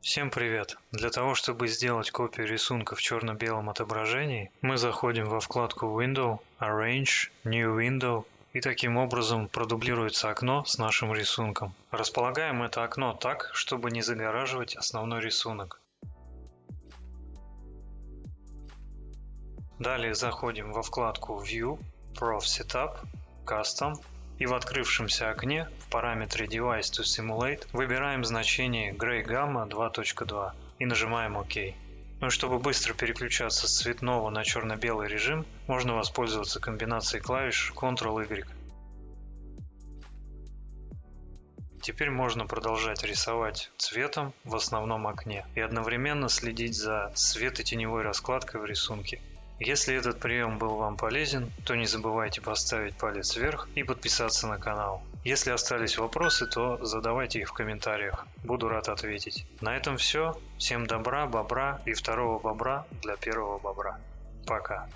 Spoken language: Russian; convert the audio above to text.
Всем привет! Для того, чтобы сделать копию рисунка в черно-белом отображении, мы заходим во вкладку Window, Arrange, New Window, и таким образом продублируется окно с нашим рисунком. Располагаем это окно так, чтобы не загораживать основной рисунок. Далее заходим во вкладку View, Prof Setup, Custom, и в открывшемся окне в параметре Device to Simulate выбираем значение Gray Gamma 2.2 и нажимаем ОК. Ну и чтобы быстро переключаться с цветного на черно-белый режим, можно воспользоваться комбинацией клавиш Ctrl-Y. Теперь можно продолжать рисовать цветом в основном окне и одновременно следить за светотеневой раскладкой в рисунке. Если этот прием был вам полезен, то не забывайте поставить палец вверх и подписаться на канал. Если остались вопросы, то задавайте их в комментариях. Буду рад ответить. На этом все. Всем добра, бобра и второго бобра для первого бобра. Пока.